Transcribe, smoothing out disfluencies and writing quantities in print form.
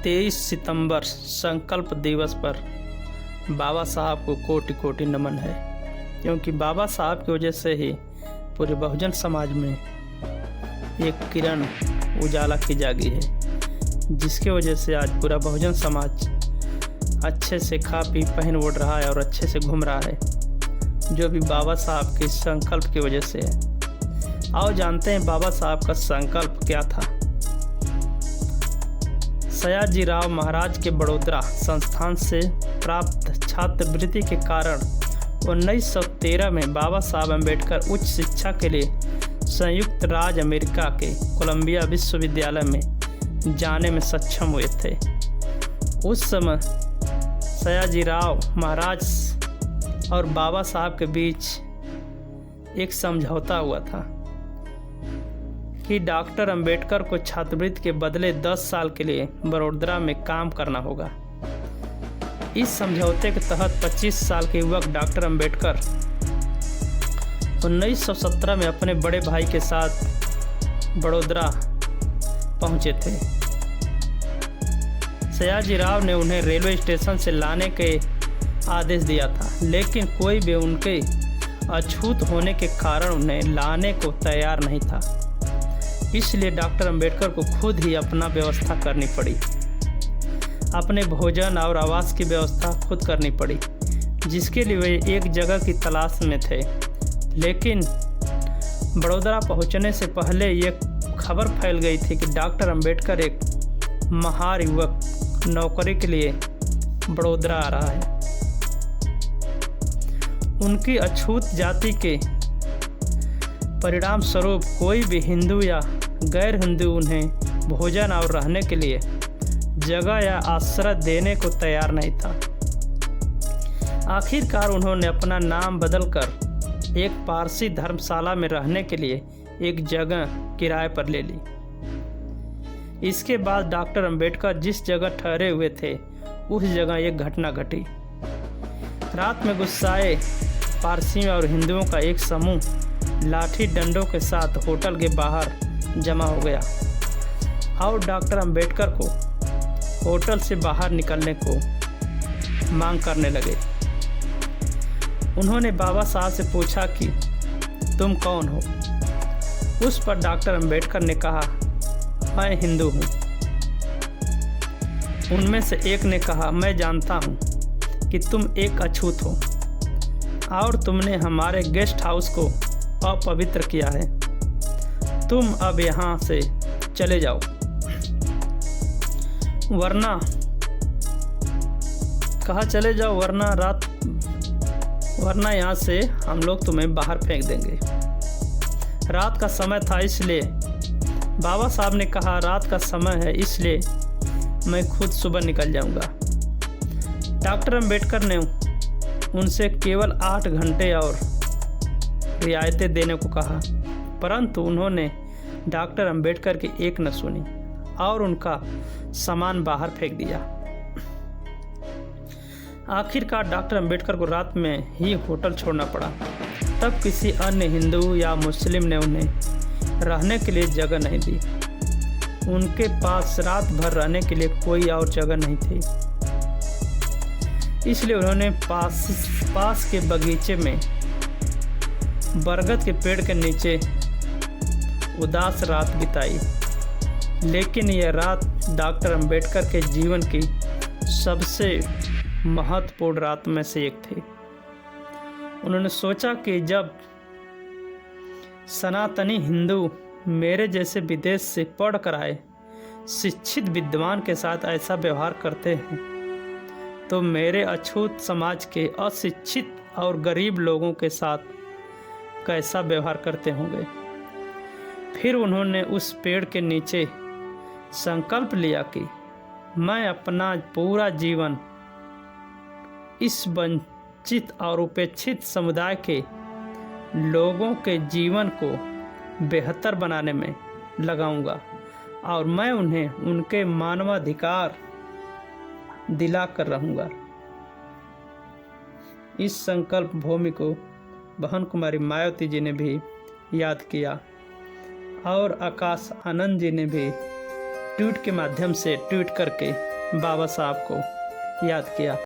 23 सितंबर संकल्प दिवस पर बाबा साहब को कोटि कोटि नमन है, क्योंकि बाबा साहब की वजह से ही पूरे बहुजन समाज में एक किरण उजाला की जागी है, जिसके वजह से आज पूरा बहुजन समाज अच्छे से खा पी पहन ओढ़ रहा है और अच्छे से घूम रहा है, जो भी बाबा साहब के संकल्प की वजह से है। आओ जानते हैं बाबा साहब का संकल्प क्या था। सयाजीराव महाराज के बड़ौदा संस्थान से प्राप्त छात्रवृत्ति के कारण 1913 में बाबा साहब अम्बेडकर उच्च शिक्षा के लिए संयुक्त राज्य अमेरिका के कोलंबिया विश्वविद्यालय में जाने में सक्षम हुए थे। उस समय सयाजीराव महाराज और बाबा साहब के बीच एक समझौता हुआ था कि डॉक्टर अंबेडकर को छात्रवृत्ति के बदले 10 साल के लिए बड़ौदा में काम करना होगा। इस समझौते के तहत 25 साल के युवक डॉक्टर अंबेडकर 1917 में अपने बड़े भाई के साथ बड़ौदा पहुंचे थे। सयाजीराव ने उन्हें रेलवे स्टेशन से लाने के आदेश दिया था, लेकिन कोई भी उनके अछूत होने के कारण उन्हें लाने को तैयार नहीं था। इसलिए डॉक्टर अंबेडकर को खुद ही अपना व्यवस्था करनी पड़ी। अपने भोजन और आवास की व्यवस्था खुद करनी पड़ी, जिसके लिए वे एक जगह की तलाश में थे। लेकिन बड़ौदा पहुंचने से पहले ये खबर फैल गई थी कि डॉक्टर अंबेडकर एक महार युवक नौकरी के लिए बड़ौदा आ रहा है। उनकी अछूत जाति के परिणाम स्वरूप कोई भी हिंदू या गैर हिंदू उन्हें भोजन और रहने के लिए जगह या आश्रय देने को तैयार नहीं था। आखिरकार उन्होंने अपना नाम बदलकर एक पारसी धर्मशाला में रहने के लिए एक जगह किराए पर ले ली। इसके बाद डॉक्टर अंबेडकर जिस जगह ठहरे हुए थे उस जगह एक घटना घटी। रात में गुस्साए पारसियों और हिंदुओं का एक समूह लाठी डंडों के साथ होटल के बाहर जमा हो गया और डॉक्टर अंबेडकर को होटल से बाहर निकलने को मांग करने लगे। उन्होंने बाबा साहब से पूछा कि तुम कौन हो। उस पर डॉक्टर अंबेडकर ने कहा, मैं हिंदू हूँ। उनमें से एक ने कहा, मैं जानता हूँ कि तुम एक अछूत हो और तुमने हमारे गेस्ट हाउस को अपवित्र किया है। तुम अब यहाँ से चले जाओ, वरना कहा चले जाओ वरना यहाँ से हम लोग तुम्हें बाहर फेंक देंगे। रात का समय था, इसलिए बाबा साहब ने कहा, रात का समय है इसलिए मैं खुद सुबह निकल जाऊंगा। डॉक्टर अंबेडकर ने उनसे केवल 8 घंटे और रियायतें देने को कहा, परंतु उन्होंने डॉक्टर अंबेडकर की एक न सुनी और उनका सामान बाहर फेंक दिया। आखिरकार डॉक्टर अंबेडकर को रात में ही होटल छोड़ना पड़ा। तब किसी अन्य हिंदू या मुस्लिम ने उन्हें रहने के लिए जगह नहीं दी। उनके पास रात भर रहने के लिए कोई और जगह नहीं थी, इसलिए उन्होंने पास के बगीचे में बरगद के पेड़ के नीचे उदास रात बिताई। लेकिन यह रात डॉक्टर अंबेडकर के जीवन की सबसे महत्वपूर्ण रात में से एक थी। उन्होंने सोचा कि जब सनातनी हिंदू मेरे जैसे विदेश से पढ़ कर आए शिक्षित विद्वान के साथ ऐसा व्यवहार करते हैं, तो मेरे अछूत समाज के अशिक्षित और गरीब लोगों के साथ कैसा व्यवहार करते होंगे। फिर उन्होंने उस पेड़ के नीचे संकल्प लिया कि मैं अपना पूरा जीवन इस वंचित और उपेक्षित समुदाय के लोगों के जीवन को बेहतर बनाने में लगाऊंगा और मैं उन्हें उनके मानवाधिकार दिला कर रहूँगा। इस संकल्प भूमि को बहन कुमारी मायावती जी ने भी याद किया और आकाश आनंद जी ने भी ट्वीट के माध्यम से ट्वीट करके बाबा साहब को याद किया।